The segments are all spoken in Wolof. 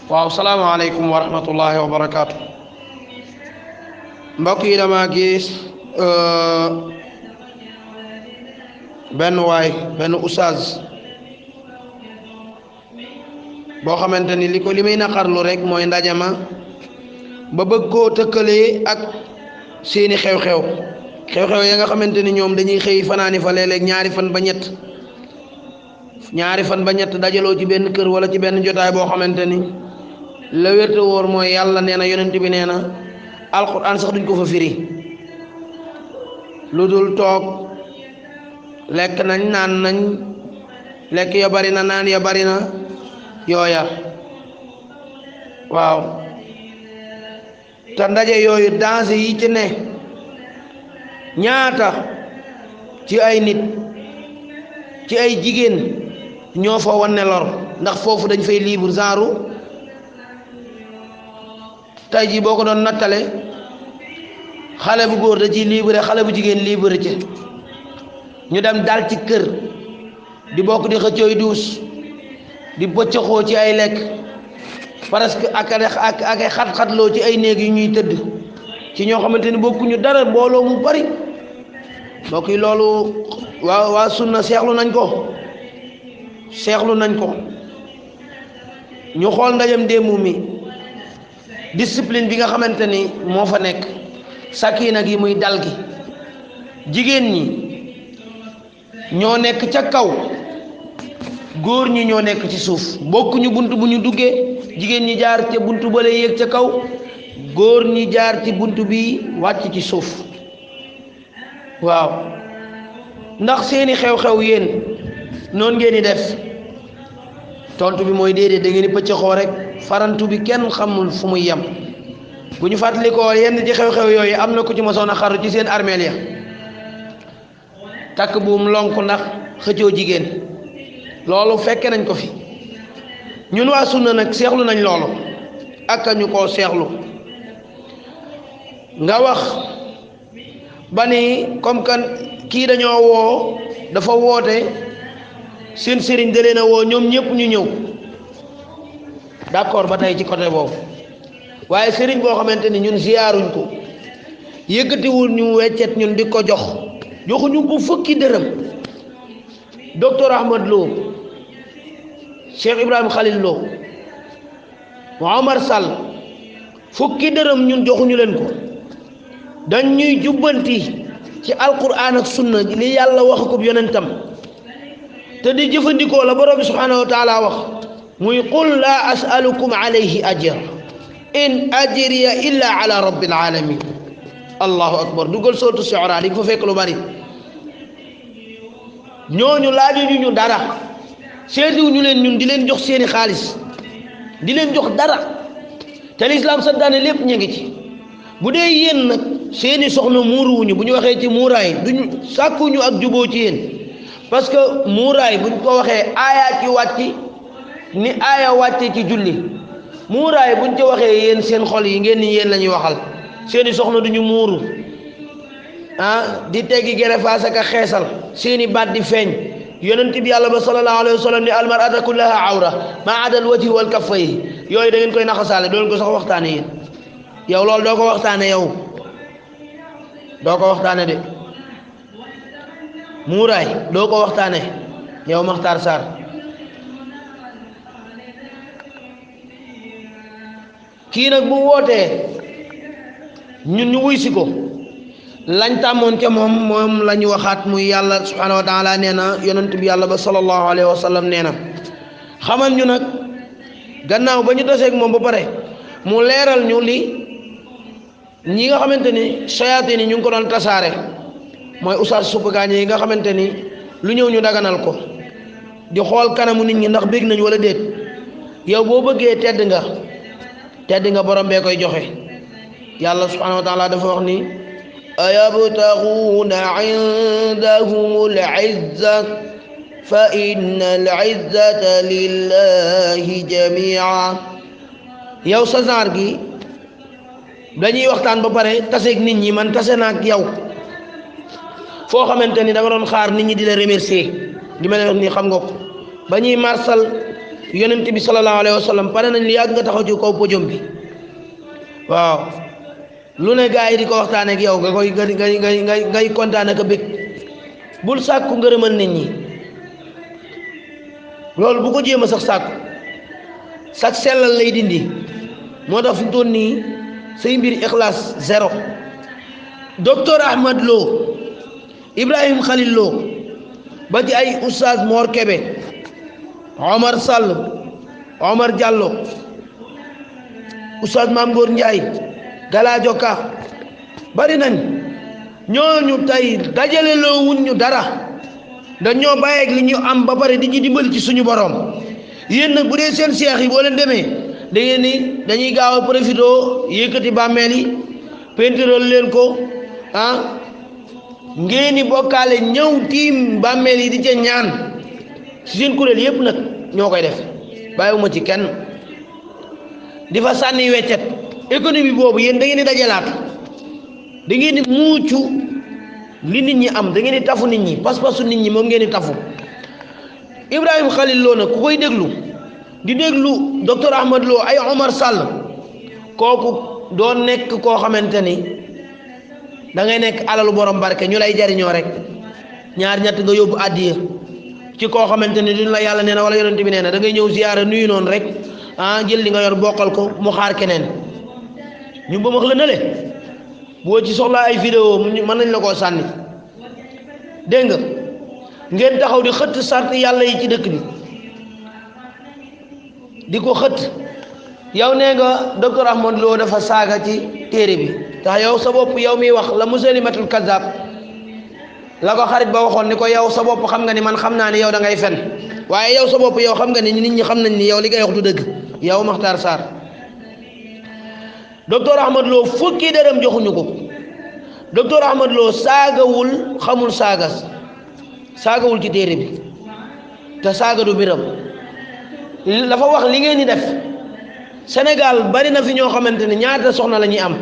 waaw salaamaaleykum wa rahmatullahi wa barakaatu. mbokk yi dama gis benn oustaz boo xamante ni li muy naqarlu rek mooy ndaje ma ba bëgg koo tëkkalee ak seeni xew-xew ya nga xamante ni ñoom dañuy xëy fanaani fa léeg-léeg ñaari fan ba ñett dajaloo ci benn kër wala ci benn jotaay boo xamante ni la wérte wóor mooy yàlla nee na yonent bi nee na alquran sax duñ ko fa firi lu dul toog lekk nañ naan nañ lekk ya bari na naan ya bari na yooya waaw te ndaje yooyu danse yi ci ne ñaata ci ay nit ci ay jigéen ñoo fa wane lor ndax foofu dañ fay libre genre tey jii boo ko doon nattale xale bu góor da ciy libre xale bu jigéen libre ci ñu dem dal ci kër di bokk di xëccooy duus di bëccëxoo ci ay lekk parce que ak xat-xatloo ci ay néeg yu ñuy tëdd ci ñoo xamante ni bokkuñu dara mbooloo mu bari mbokk yi loolu waa sunna seexlu nañ ko ñu xool ndajam démb mi discipline bi nga xamante ni moo fa nekk sakina gi muy dal gi jigéen ñi ñoo nekk ca kaw góor ñi ñoo nekk ci suuf bokkuñu bunt bu ñu duggee jigéen ñi jaar ca bunt bale yéeg ca kaw góor ñi jaar ci bunt bi wàcc ci suuf waaw ndax seeni xew-xew yéen noonu ngeen di def tontu bi mooy déedéet da ngeen di pëccëxoo rek farantu bi kenn xamul fu muy yem bu ñu fàttalikoo yenn ci xew-xew yooyu am na ku ci mosoon a xaru ci seen armeel ya takk buum lonk ndax xëccoo jigéen loolu fekke nañ ko fi ñun waa sunna nag seexlu nañ loolu ak ñu koo seexlu nga wax ba ni comme kan kii dañoo woo dafa woote seen sëriñ da leen a woo ñoom ñëpp ñu ñëw d'accord ba tey ci côté boobu waaye sëriñ boo xamante ni ñun ziyaaruñ ko yëkkatiwul ñu weccet ñun di ko joxuñu ko fukki dërëm docteur Ahmad Lo Cheikh Ibrahim Khalil Lo Omar Sall fukki dërëm ñun joxuñu leen ko dañ ñuy jubbanti ci alquran ak sunna li yàlla wax ko yonentam te di jëfandikoo la borom bi subhanahu wa taala wax muy qul laa asalukum alayhi ajra in ajriya illa ala rabbil alamin allahu akbar dugal sootu Shu'ara di fa fekk lu bari ñooñu laajuñu ñu dara seetiwuñu leen ñun di leen jox seeni xaalis di leen jox dara te lislaam santaane lépp ñu ngi ci bu dee yéen nag seeni soxna muuruwuñu bu ñu waxee ci muuraay duñu sàkkuñu ak juboo ci yéen parce que muuraay buñ ko waxee aaya ci wàcc ni aaya wàcce ci julli muuraay buñ ci waxee yéen seen xol yi ngeen ni yéen la ñuy waxal seeni soxna duñu muuru di teggi gerefaas ak xeesal seeni baat di feeñ yonent bi yàlla ba sallallahu alayhi wa sallam ni almar'atu kullaha awra ma adal wajhi wal kaffayhi yooyu da ngeen koy naxasaale doo leen ko sax waxtaane yéen yow loolu doo ko waxtaane doo ko waxtaane de muuraay doo ko waxtaane yow Makhtar Sarr kii nag bu wootee ñun ñu wuy si ko lañ tàmmoon ca moom la ñu waxaat muy yàlla subhanahu wa taala nee na yonent bi yàlla ba sallallahu alayhi wa sallam nee na xamal ñu nag gannaaw ba ñu taseeg moom ba pare mu leeral ñu li ñi nga xamante ni sayaatin yi ñu ngi ko doon tasaare mooy oustaz suppagaañe yi nga xamante ni lu ñëw ñu daganal ko di xool kanamu nit ñi ndax bég nañ wala déet yow boo bëggee tedd nga borom bee koy joxe yàlla subhanahu wa taala dafa wax ni ayabtaxuuna indahumul izza fa inna al izzata lillahi jamia yow sa genre gi dañuy waxtaan ba pare taseeg nit ñi man tase naa ak yow foo xamante ni da nga doon xaar nit ñi di la remercier li ma lay wax nii xam nga ko ba ñuy marsal yonent bi sallallahu alayhi wa sallam pare nañ li yàgg nga taxaw ci kaw podium bi waaw lu ne gaa yi di ko waxtaane ak yow nga koy ngay kontaan ak a bëgg bul sàkku ngërëmal nit ñi loolu bu ko jéem a sax sellal lay dindi moo tax fi mu toll nii say mbir ixlaas zéro docteur Ahmad Lo Ibrahim Khalil Lo ba ci ay oustaz Mor Kebe Omar Sall Omar Diallo oustaz Mame Ngor Ndiaye Galadio Ka bari nañ ñooñu tey dajale loo wuñ ñu dara dañoo bàyyeeg li ñu am ba pare di ñu dimbali ci suñu borom yéen nag bu dee seen seex yi boo leen demee da ngeen ni dañuy gaaw a profité yëkkati bàmmeel yi peintural leen ko ngeen ni bokkaale ñëw tiim bàmmeel yi di ca ñaan ci seen kuréel yépp nag ñoo koy def bàyyiwuma ci kenn di fa sànni weccet économie boobu yéen da ngeen di dajalaat da ngeen di muucu li nit ñi am da ngeen di tafu nit ñi pas-pasu nit ñi moom ngeen di tafu Ibrahim Khalil Lo nag ku koy déglu di déglu docteur Ahmad Lo ay Omar Sall kooku doo nekk koo xamante ni da ngay nekk alalu borom barke ñu lay jariñoo rek ñaar ñett nga yóbbu àddiya ci koo xamante ni duñ la yàlla nee na wala yonent bi nee na da ngay ñëw ziyaara nuyu noonu rek jël li nga yor bokkal ko mu xaar keneen ñu ba max la na le boo ci soxlaa ay vidéo mën nañ la koo sànni dégg nga ngeen taxaw di xëtt sart yàlla yi ci dëkk bi di ko xëtt yow nee nga docteur Ahmad Lo dafa saaga ci téere bi tax yow sa bopp yow miy wax la Musaylimatul Kazzab la ko xarit ba waxoon ni ko yow sa bopp xam nga ni man xam naa ni yow da ngay fen waaye yow sa bopp yow xam nga ni nit ñi xam nañ ni yow li ngay wax du dëgg yow Makhtar Sarr docteur Ahmad Lo fukki dërëm joxuñu ko docteur Ahmad Lo saagawul xamul saagawul ci téere bi te saaga du biram dafa wax li ngeen di def Sénégal bari na fi ñoo xamante ne ñaata soxna la ñuy am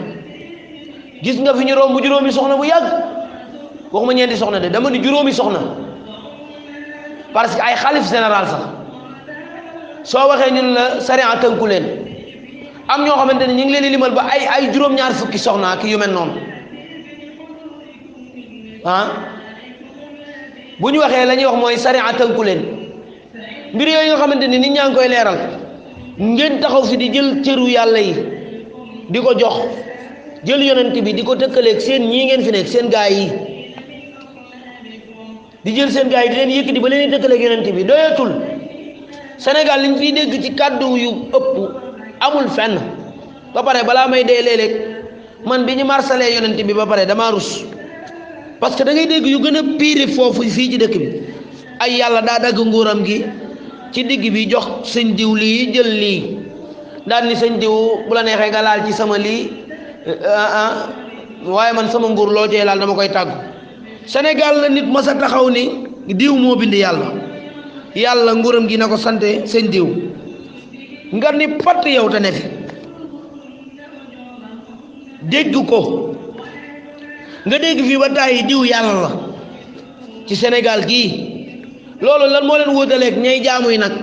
gis nga fi ñu romb juróomi soxna bu yàgg waxuma ñeenti soxna de dama ni juróomi soxna parce que ay xalif général sax soo waxee ñun la sariya tënku leen am ñoo xamante ne ñu ngi leen di limal ba ay juróom-ñaar fukki soxna ki yu mel noonu bu ñu waxee la ñuy wax mooy sariya tënku leen mbir yooyu nga xamante ni nit ñaa ngi koy leeral ngeen taxaw fi di jël cëru yàlla yi di ko jox jël yonent bi di ko tëkkaleeg seen ñii ngeen fi nekk seen gaay yi di jël seen gaay yi di leen yëkkati ba leen tëkkaleeg yonent bi doyatul Sénégal liñ fiy dégg ci kàddu yu ëpp amul fenn ba pare balaa may dee léeg-léeg man bi ñu marsalee yonent bi ba pare damaa rus parce que da ngay dégg yu gën a pire foofu fii ci dëkk bi ay yàlla daa dagg nguuram gi ci digg bi jox sëñ diw lii jël lii daal ni sëñ diw bu la neexee nga laal ci sama lii waaye man sama nguur loo cee laal dama koy tàggu Sénégal la nit mas a taxaw ni diw moo bind yàlla nguuram gi na ko sante sëñ diw nga ni patt yow te ne fi dégg ko nga dégg fii ba tàyyi diw yàlla la ci Sénégal gii loolu lan moo leen wóotaleeg ñay jaamuy nag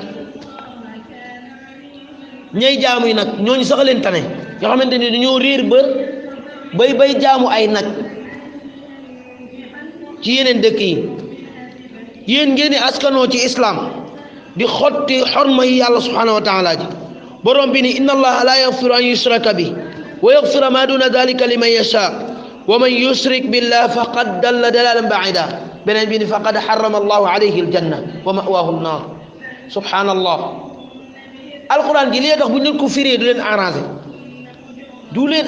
ñooñu sax leen tane nga xamante ni dañoo réer ba bay jaamu ay nag ci yeneen dëkk yi yéen ngeen di askanoo ci islam di xotti xorma yi yàlla subhanahu wa taala ji borom bi ni inna allaha la yaghfiru an yushraka bi wa yaghfiru ma duna dalika liman yasha wa man yushrik billah faqad dalla dalalan ba'ida beneen bi ni faqad harrama allahu alayhi aljanna wa ma'wahu an-nar subhanallah alquran ji li tax bu ñu ko firee du leen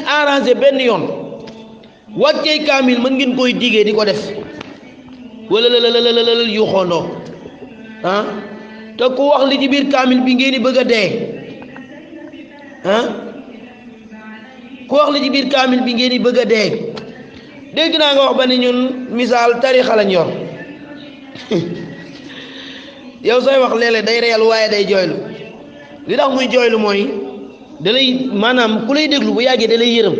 arrangé benn yoon wàccee kaamil mën ngeen koy digee di ko def wala la yu xoondoo te ku wax li ci biir kaamil bi ngeen di bëgg a dee ku wax li ci biir kaamil bi ngeen di bëgg a dee dégg naa nga wax ba ni ñun misaal tarixa lañ yor yow sooy wax léeg-léeg day reyal waaye day jooylu li tax muy jooylu mooy dalay maanaam ku lay déglu bu yàggee dalay yërëm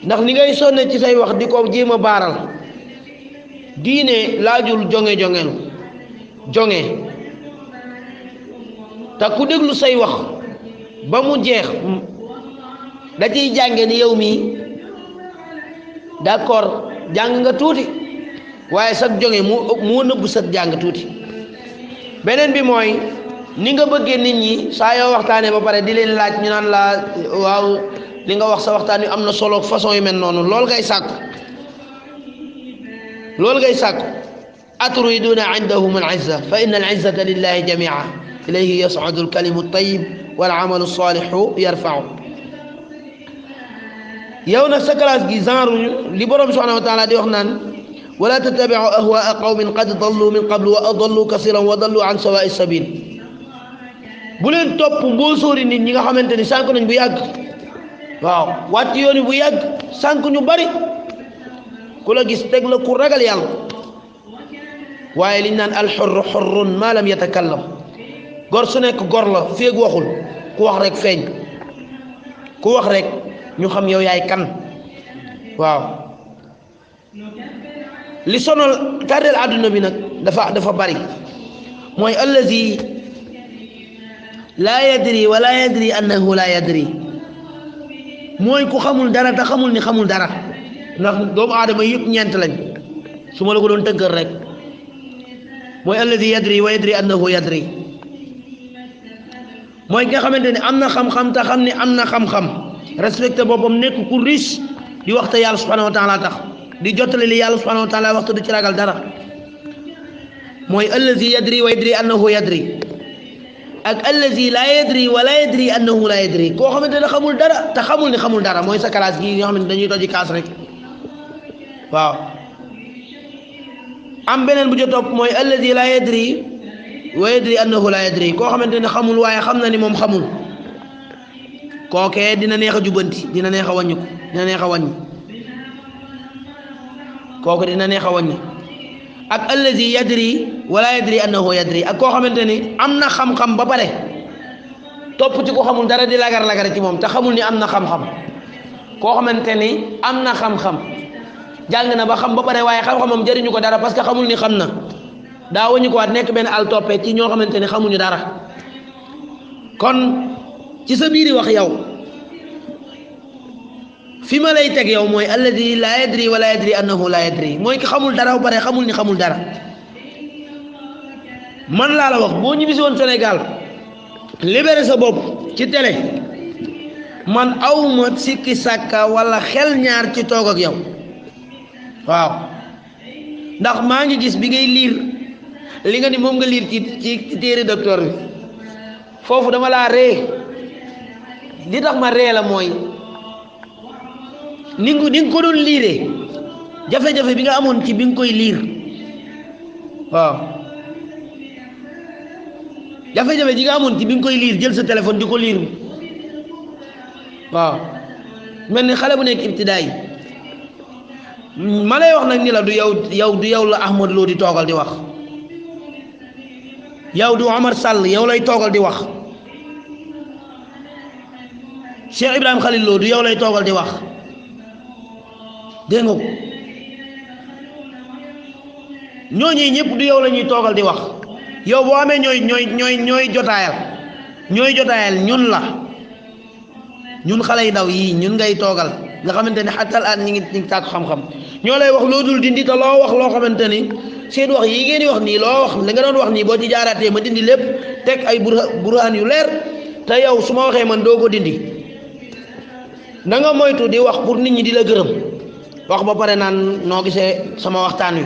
ndax ni ngay sonne ci say wax di ko jéem a baaral diine laajul jonge te ku déglu say wax ba mu jeex da ciy jànge ni yow mii d'accord jàng nga tuuti waaye sag jonge moo nëbb sag jàng tuuti. beneen bi mooy ni nga bëggee nit ñi saa yoo waxtaanee ba pare di leen laaj ñu naan la waaw li nga wax sa waxtaan wi am na solo façon yu mel noonu loolu ngay sàkku aturiduuna indahum al-izza fa inna al-izzata lillahi jami'a ilayhi yas'adu al-kalimu at-tayyib wal 'amalu as-salihu yarfa'u. yow nag sa classe gi genre li borom subhanahu wa ta'ala di wax naan wala tattabi'u ahwa'a qawmin qad dallu min qablu wa adallu kasiran wa dallu an sawa'i sabil. bu leen topp mboosóori nit ñi nga xamante ni sànq nañ bu yàgg waaw wàcc yooni bu yàgg sànq ñu bari ku la gis teg la ku ragal yàlla waaye liñ naan alxurru xurrun maa lam yatakallam gor su nekk gor la féeg waxul ku wax rek feeñ ku wax rek ñu xam yow yaay kan. waaw li sonal tardeel àdduna bi nag dafa bari mooy allazi laa yadri wala yadri annahu laa yadri mooy ku xamul dara te xamul ni xamul dara. ndax doomu aadama yëpp ñeent lañ su ma la ko doon tënkal rek mooy allazi yadri wa yadri annahu yadri mooy ki nga xamante ne am na xam-xam te xam ne am na xam-xam respecté boppam nekk ku riche di waxta yàlla subhanahu wa taala tax di jottali li yàlla subhanahu wa taala waxta du ci ragal dara mooy allazi yadri wa yadri annahu yadri ak allazi laa yadri wa laa yadri annahu laa yadri koo xamante ne xamul dara te xamul ni xamul dara mooy sa classe gi nga xamante dañuy toji kaas rek. waaw am beneen bu ca topp mooy allazi laa yadri wa yadri annahu laa yadri koo xamante ne xamul waaye xam na ni moom xamul kookee dina neex a jubanti dina neex a wàññi kooku dina neex a wàññi. ak allazi yadri wa laa yadri annahu yadri ak koo xamante ni am na xam-xam ba pare topp ci ko xamul dara di lagar-lagar ci moom te xamul ni am na xam-xam. koo xamante ni am na xam-xam jàng na ba xam ba pare waaye xam-xamam jëriñu ko dara parce que xamul ni xam na daa wañu ko waat nekk benn al toppe ci ñoo xamante ni xamuñu dara. kon ci sa biiri wax yow fi ma lay teg yow mooy alladi laa yadri wala yadri annahu laa yadri mooy ki xamul dara ba pare xamul ni xamul dara. man laa la wax boo ñibbisi woon Sénégal libéré sa bopp ci télé man awma sikki sàkka wala xel ñaar ci toog ak yow. waaw ndax maa ngi gis bi ngay liir li nga ni moom nga liir ci téere docteur bi foofu dama laa ree li tax ma ree la mooy ni nga ko doon liiree jafe-jafe bi nga amoon ci bi nga koy liir. waaw jafe-jafe ji nga amoon ci bi nga koy liir jël sa téléphone di ko liir. waaw mel ni xale bu nekk ibtidaay ma lay wax nag ni la du yow la Ahmad Lo di toogal di wax yow du Omar Sall yow lay toogal di wax Cheikh Ibrahim Khalil Lo du yow lay toogal di wax dégg nga ko ñooñu ñëpp du yow la ñuy toogal di wax yow boo amee ñooy jotaayal ñun la ñun xale yu ndaw yii ñun ngay toogal nga xamante ni xatal aan ñi ngi tàkk xam-xam ñoo lay wax loo dul dindi te loo wax loo xamante ni seen wax yi ngeen di wax nii loo wax la nga doon wax nii boo ci jaaraatee ma dindi lépp teg ay burhaan yu leer te yow su ma waxee man doo ko dindi na nga moytu di wax pour nit ñi di la gërëm wax ba pare naan noo gisee sama waxtaan wi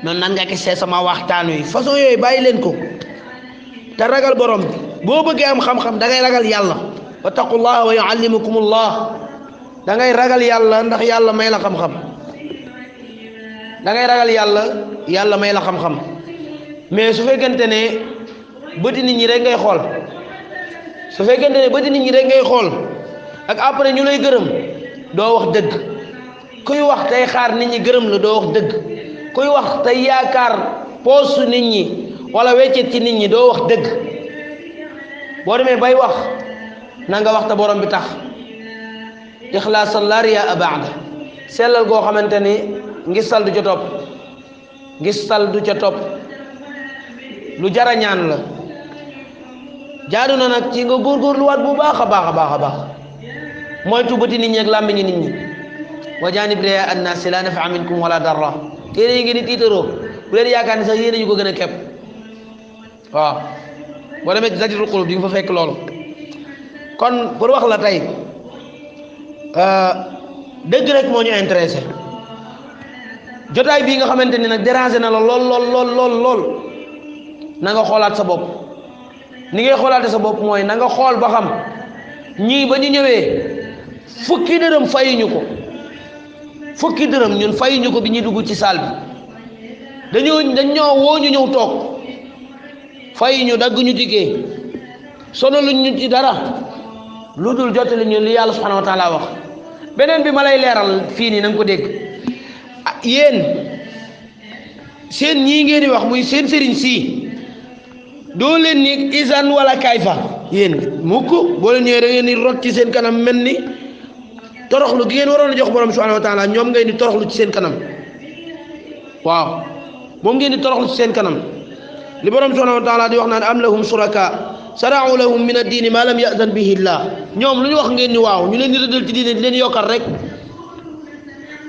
noonu nan nga gisee sama waxtaan wi façon yooyu bàyyi leen ko te ragal borom bi boo bëggee am xam-xam da ngay ragal yàlla wattaqullaha wa yuallimukumullah da ngay ragal yàlla ndax yàlla may la xam-xam da ngay ragal yàlla may la xam-xam mais su fekkente ne bëti nit ñi rek ngay xool su fekkente ne bëti nit ñi rek ngay xool ak après ñu lay gërëm doo wax dëgg kuy wax tey xaar nit ñi gërëm la doo wax dëgg kuy wax tey yaakaar poosu nit ñi wala weccet ci nit ñi doo wax dëgg boo demee bay wax na nga wax te borom bi tax ixlaasan laa riyaa ba'da sellal goo xamante ni ngistal du ca topp lu jara ñaan la jaadu na nag ci nga góorgóorluwaat bu baax a baax a baax a baax moytu bëti nit ñi ak làmmiñi nit ñi wa janib riyaa annaasi laa nafaa minkum wala darra téere yi ngeen di tiitaroo bu leen yaakaar ne sax yéen ñu ko gën a kepp waaw boo demee ci Zajrul Qulub di nga fa fekk loolu kon pour wax la tey dëgg rek moo ñu intéressé jotaay bii nga xamante ni nag dérangé na la lool na nga xoolaat sa bopp ni ngay xoolaate sa bopp mooy na nga xool ba xam ñii ba ñu ñëwee fukki dërëm fayuñu ko fukki dërëm ñun fayuñu ko bi ñuy dugg ci saal bi dañ ñoo woo ñu ñëw toog fayuñu dagg ñu tiggee sonaluñ ñu ci dara lu dul jottali ñu li yàlla subhanahu wa taala wax beneen bi ma lay leeral fii nii na nga ko dégg yéen seen ñii ngeen di wax muy seen sëriñ sii doo leen ni isan wala kayfa yéen mukk boo leen ñëwee da ngeen di rot ci seen kanam mel ni toroxlu gi ngeen waroon a jox borom subhanahu wa taala ñoom ngeen di toroxlu ci seen kanam waaw moom ngeen di toroxlu ci seen kanam li borom subhanahu wa taala di wax naan am lahum suraka sara'u lahum min ad-diini ma lam ya'zan bihi llah ñoom lu ñu wax ngeen ni waaw ñu leen di rëddal ci diine di leen yokkal rek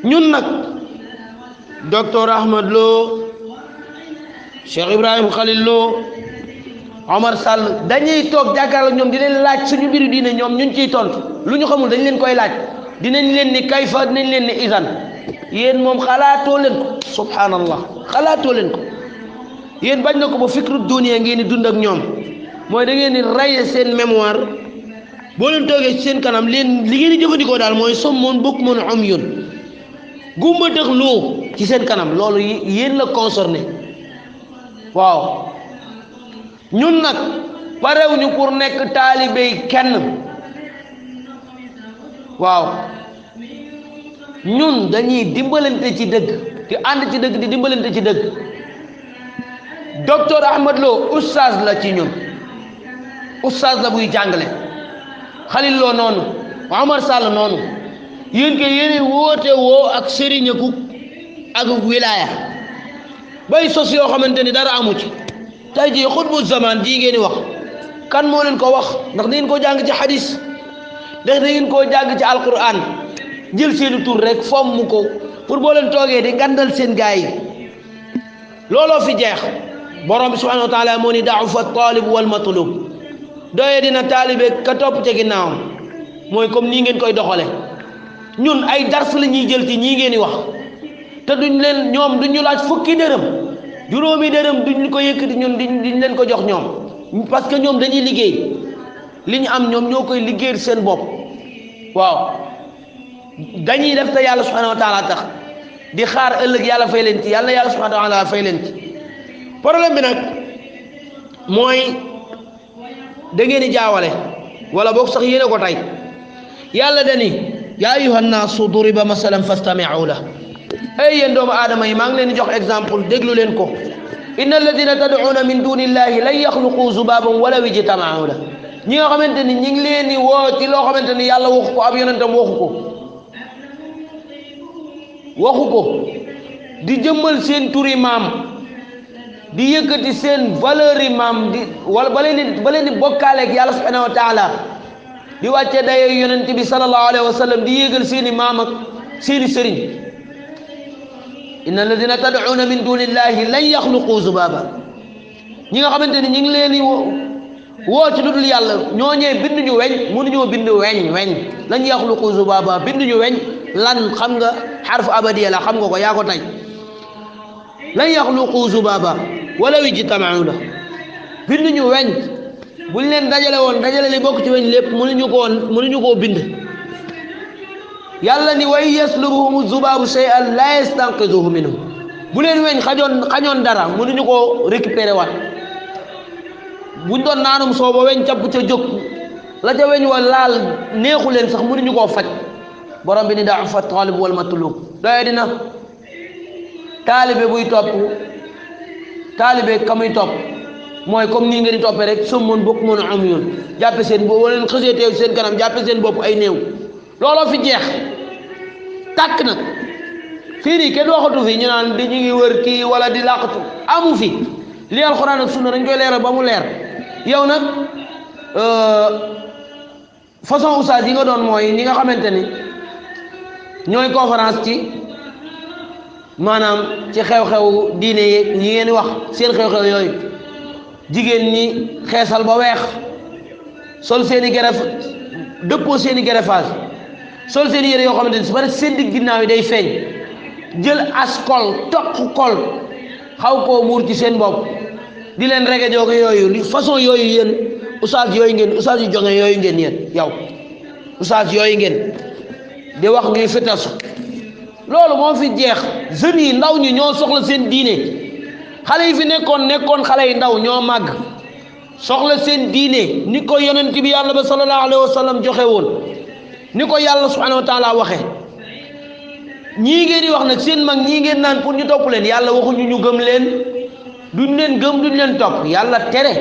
ñun nag docteur Ahmad Lo Cheikh Ibrahim Khalil Lo Omar Sall dañuy toog jàkkaarloo ñoom di leen laaj suñu mbiru diine ñoom ñun ciy tontu lu ñu xamul dañ leen koy laaj dinañ leen ni kayfa dinañ leen ni isan yéen moom xalaatoo leen ko subhanallah xalaatoo leen ko yéen bañ na ko ba fikru dunya ngeen di dund ak ñoom mooy da ngeen di raye seen mémoire boo leen toogee ci seen kanam leen li ngeen di jëfandikoo daal mooy sommoon bokk mën am yoon gumba dëx loo ci seen kanam loolu yéen la concerné waaw ñun nag parewuñu pour nekk taalibey kenn waaw ñun dañuy dimbalante ci dëgg di ànd ci dëgg di dimbalante ci dëgg docteur Ahmad Lo oustaz la ci ñun oustaz la buy jàngale Khalil Lo noonu Omar Sall noonu yéen kay yéen woote woo ak sëriñaku ak wilaya bay sos yoo xamante ni dara amu ci tey jii xutbu zaman jii ngeen di wax kan moo leen ko wax ndax da ngeen koo jàng ci hadis ndax da ngeen koo jàng ci alquran jël seeni tur rek fomm ko pour boo leen toogee di ngandal seen gaay yi looloo fi jeex borom bi subhanahu wa taala moo ni da'ufa at-talib wal matlub doye dina taalibe ka topp ca ginnaawam mooy comme nii ngeen koy doxale ñun ay dars la ñuy jël ci ñii ngeen di wax te duñ leen ñoom duñu laaj fukki dërëm juróomi dërëm duñ ko yëkkati ñun duñ leen ko jox ñoom parce que ñoom dañuy liggéey li ñu am ñoom ñoo koy liggéeyal seen bopp waaw dañuy def te yàlla subhanahu wa taala tax di xaar ëllëg yàlla fay leen ci yàlla yàlla subhanahu wa taala fay leen ci problème bi nag mooy da ngeen di jaawale wala boog sax yéene ko tey yàlla dani yaa ayyuha nnaasu duriba masalan fastami'u la ay yéen doomu aadama yi maa ngi leen di jox exemple déglu leen ko inna alladina tad'una min dunillahi lan yaxluqu zubaban walaw ijtama'u la ñi nga xamante ni ñi ngi leen di woo ci loo xamante ni yàlla waxu ko ab yonentam waxu ko di jëmmal seen turi maam di yëkkati seen valeur yi maam di wala ba leen di bokkaaleeg yàlla subhanahu wa taala di wàcce dayo yonent bi sallallahu alayhi wa sallam di yéegal seeni maam ak seeni sëriñ inna alladina tad'una min dunillahi lan yaxluqu zubaba ñi nga xamante ni ñi ngi leen di woo ci lu dul yàlla ñooñee binduñu weñ mënuñoo bind weñ lan yaxluqu zubaba binduñu weñ lan xam nga xarfu abadiya la xam nga ko yaa ko tey lan yaxluqu zubaba walaw ijtama'u la binduñu weñ buñ leen dajale li bokk ci weñ lépp mënuñu koo bind yàlla ni way yaslubuhum zubabu shay'an la yastanqizuhu minhu bu leen weñ xañoon dara mënuñu koo récupérer waat buñ doon naanum sooba weñ capp ca jóg la ca weñ wa laal neexu leen sax mënuñu koo faj borom bi ni da'ufa at-talib wal matlub doye dina taalibe buy topp taalibe ka muy topp mooy comme nii ngeen di toppee rek summun bukmun umyun jàppe seen bopp wala leen xësee teew seen kanam jàppe seen bopp ay néew looloo fi jeex tàkk nag fii nii kenn waxatu fi ñu naan di ñu ngi wër kii wala di làqatu amu fi li alxuraan ak sunna dañ koy leeral ba mu leer yow nag façon oustaz yi nga doon mooy ñi nga xamante ni ñooy conférence ci maanaam ci xew-xew diine yi ñi ngeen di wax seen xew-xew yooyu jigéen ñi xeesal ba weex sol seen i geref dëppoo seen i gerefage sol seen i yére yoo xamante ni su bari seen digg ginnaaw yi day feeñ jël as kol toq kol xaw koo muur ci seen bopp di leen rege joogo yooyu façon yooyu yéen oustaz yooyu ngeen oustaz yu jonge yooyu ngeen yéen yow oustaz yooyu ngeen di wax ñuy fitasu loolu moo fi jeex jeunes yi ndaw ñi ñoo soxla seen diine xale yi fi nekkoon xale yi ndaw ñoo màgg soxla seen diine ni ko yonent bi yàlla ba sallallahu alayhi wa sallam joxe woon ni ko yàlla subhanahu wa taala waxe ñii ngeen di wax nag seen mag ñii ngeen naan pour ñu topp leen yàlla waxuñu ñu gëm leen duñ leen gëm duñ leen topp yàlla tere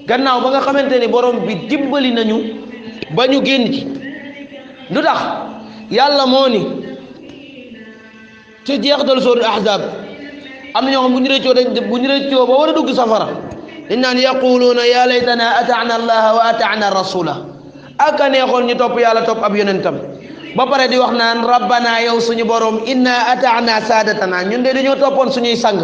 gannaaw ba nga xamante ni borom bi dimbali nañu ba ñu génn ci lu tax yàlla moo ni ci jeextal sóoru ahzab am na ñoo xam bu ñu rëccoo ba war a dugg safara dañ naan yaquluuna ya laytana ataana allaha wa ataana rasula ak a neexoon ñu topp yàlla topp ab yonentam ba pare di wax naan rabbana yow suñu borom inna ataana saadatana ñun de dañoo toppoon suñuy sang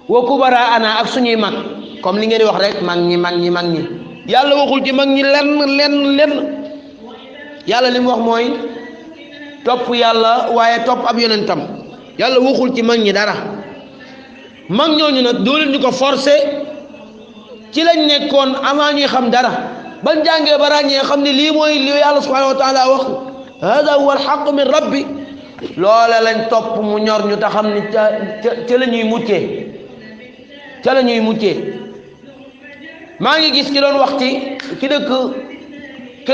wa kubara ana ak suñuy mag comme li ngeen di wax rek mag ñi yàlla waxul ci mag ñi lenn yàlla li mu wax mooy topp yàlla waaye topp ab yonentam yàlla waxul ci mag ñi dara mag ñooñu nag doo leen ñu ko forcer ci lañ nekkoon avant ñuy xam dara ban jàngee ba ràññee xam ne lii mooy li yàlla subhanahu wa taala wax hada huwa alxaq min rabbi loola lañ topp mu ñor ñu te xam ni ca la ñuy muccee maa ngi gis ki doon wax ki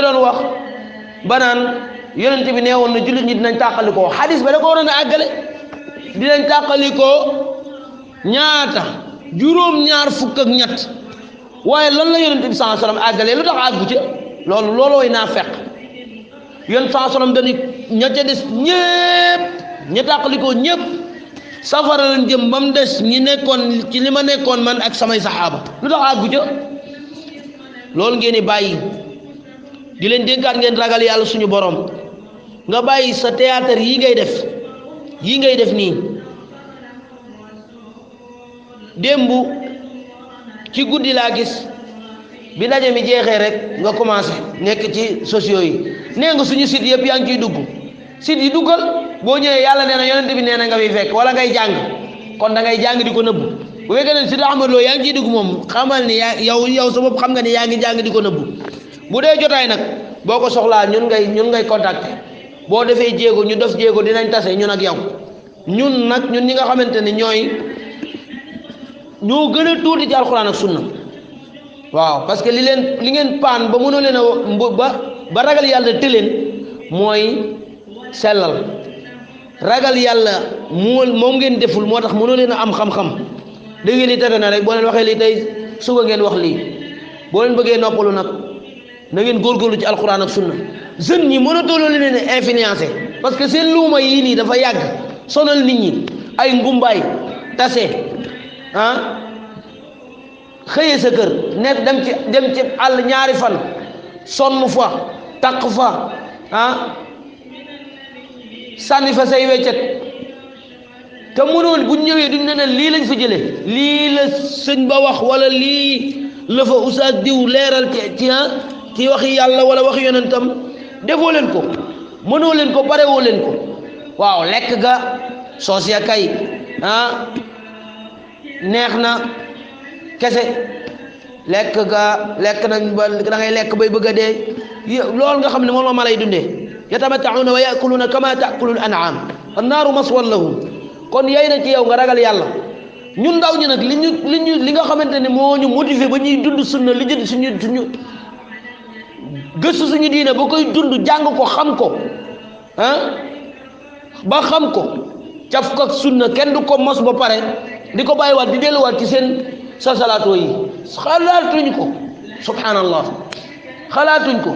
doon wax ba naan yonent bi nee woon na jullit ñi dinañ tàqalikoo xadis ba da ko waroon a àggale dinañ tàqalikoo ñaata juróom-ñaar fukk ak ñett waaye lan la yonent bi sallallahu alayhi wasallam àggalee lu tax àggu ca loolooy naa fekk yonent sallallahu alayhi wasallam dañu ña ca des ñépp ña tàqalikoo ñépp safara lañ jëm ba mu des ñi nekkoon ci li ma nekkoon man ak samay saxaaba lu tax àggu ca loolu ngeen di bàyyi di leen dénkaat ngeen ragal yàlla suñu borom nga bàyyi sa théâtre yi ngay def nii démb ci guddi laa gis bi ndaje mi jeexee rek nga commencé nekk ci sociaux yi nee nga suñu site yëpp yaa ngi ciy dugg site yi duggal boo ñëwee yàlla nee na yonent bi nee na nga fiy fekk wala ngay jàng kon da ngay jàng di ko nëbbu bu fekkee ne site Ahmad Lo yaa ngi ciy dugg moom xamal ni yow sa bopp xam nga ni yaa ngi jàng di ko nëbbu bu dee jotaay nag boo ko soxlaa ñun ngay contacter boo defee jéego ñu def jéego dinañ tase ñun ak yow ñun ñi nga xamante ne ñoo gën a tuuti ci alxuraan ak sunna waaw parce que li ngeen paan ba mënoo leen a ba ragal yàlla tëleen mooy sellal ragal yàlla moom ngeen deful moo tax mënoo leen a am xam-xam da ngeen di tere na rek boo leen waxee lii tey suba ngeen wax lii boo leen bëggee noppalu nag na ngeen góorgóorlu ci alxuraan ak sunna jeunes ñi mënatoo leen influencé parce que seen luuma yii nii dafa yàgg sonal nit ñi ay ngumbaay tase xëyee sa kër nekk dem ci àll ñaari fan sonn fa taq fa sànni fa say weccet te mënoon bu ñëwee duñ ne lii lañ fa jëlee lii la sëñ ba wax wala lii la fa oustaz diw leeral ci waxi yàlla wala waxi yonentam defoo leen ko mënoo leen ko barewoo leen ko waaw lekk ga soos ya kay neex na kese lekk nañ ba da ngay lekk bay bëgg a dee loolu nga xam ne moom la ma lay dundee yatamatta'una wa ya'kuluna kama ta'kulul an'am annaaru maswan lahum kon yey na ci yow nga ragal yàlla ñun ndaw ñi nag li nga xamante ne moo ñu motivé ba ñuy dund sunna li jënd suñu gëstu suñu diine ba koy dund jàng ko xam ko ba xam ko caf ko ak sunna kenn du ko mos ba pare di ko bàyyiwaat di delluwaat ci seen salsalaato yi xalaatuñ ko subhanallah xalaatuñ ko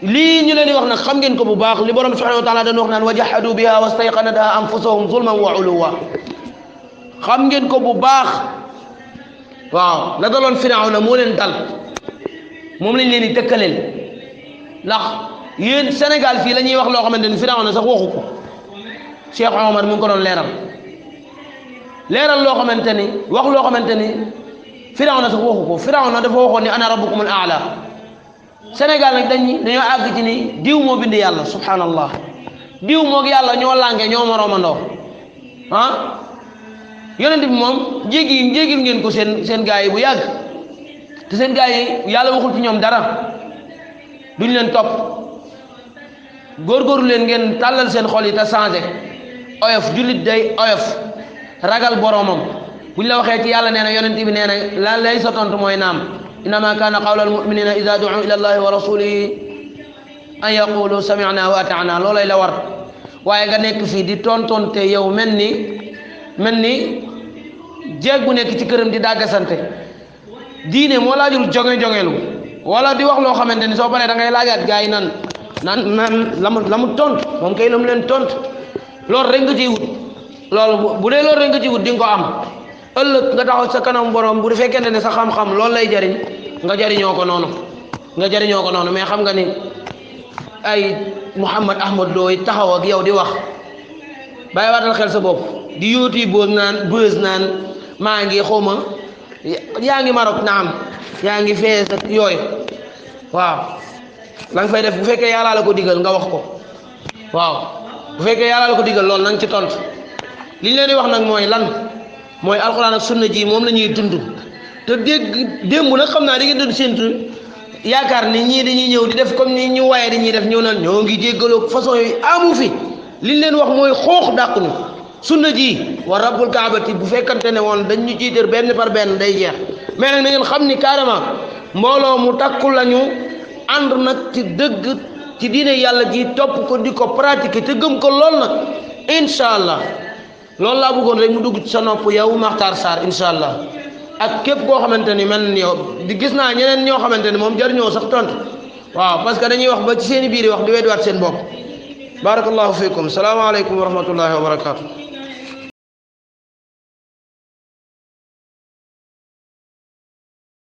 lii ñu leen di wax nag xam ngeen ko bu baax li borom subhanahu wa taala dañ wax naan wa jahadu biha wastayqanatha anfusahum zulman wa uluwa xam ngeen ko bu baax waaw la daloon Firawna moo leen dal moom lañ leen di tëkkaleel ndax yéen Sénégal fii la ñuy wax loo xamante ni Firawna sax waxu ko Cheikh Omar mu ngi ko doon leeral loo xamante ni wax loo xamante ni Firawna sax waxu ko Firawna dafa waxoon ni ana rabbukumul aala Sénégal nag dañoo àgg ci ni diw moo bind yàlla subhanallah diw moog yàlla ñoo lànge ñoo moroomandoo ah yonent bi moom jéggil ngeen ko seen gaa yi bu yàgg te seen gaa yi yàlla waxul ci ñoom dara duñ leen topp góorgóorlu leen ngeen tàllal seen xol yi te changé oyof jullit day oyof ragal boromam buñ la waxee ci yàlla nee na yonent bi nee na la lay sa tontu mooy naam innama kaana qawla almuminina ida duu ila allahi wa rasulihi an yaqulu sami'na wa ata'na loolay la war waaye nga nekk fii di tontonte yow mel ni jeeg bu nekk ci këram di dàggasante diine moo laajul jongeelu wala di wax loo xamante ni soo paree da ngay laajaat gars yi naan la mu tontu moom kay la mu leen tontu loolu rek nga ciy wut loolu bu dee loolu rek nga ciy wut di nga ko am ëllëg nga taxaw sa kanam borom bu fekkente ne sa xam-xam loolu lay jariñ nga jariñoo ko noonu mais xam nga ni ay Mouhamed Ahmad Lo taxaw ak yow di wax bàyyi waatal xel sa bopp di yóoti bës naan maa ngi xawma yaa ngi Maroc naam yaa ngi fees ak yooyu waaw la nga fay def bu fekkee yàlla la ko digal nga wax ko waaw bu fekkee yàlla la ko digal loolu na nga ci tontu li ñu leen di wax nag mooy lan mooy alxuraan ak sunna ji moom la ñuy dund te démb nag xam naa di ngeen doon séntu yaakaar ni ñii dañuy ñëw di def comme ni ñu waaye dañuy def ñëw naan ñoo ngi jéggaloo façon yooyu amu fi li ñu leen wax mooy xoox dàq ñu sunna ji wa rabbul kaabati bu fekkante ne woon dañ ñu jiitéer benn par benn day jeex mais nag na ngeen xam ni carrément mbooloo mu takku lañu ànd nag ci dëgg ci diine yàlla ji topp ko di ko pratiquer te gëm ko lool nag incha allah loolu laa bëggoon rek mu dugg ci sa nopp yow Makhtar Sarr incha allah ak képp koo xamante ni mel ni yow di gis naa ñeneen ñoo xamante ni moom jariñoo sax tontu waaw parce que dañuy wax ba ci seen i biir wax di weddiwaat seen bopp barakallahu fikum salaamaaleykum wa rahmatullahi wa barakatuh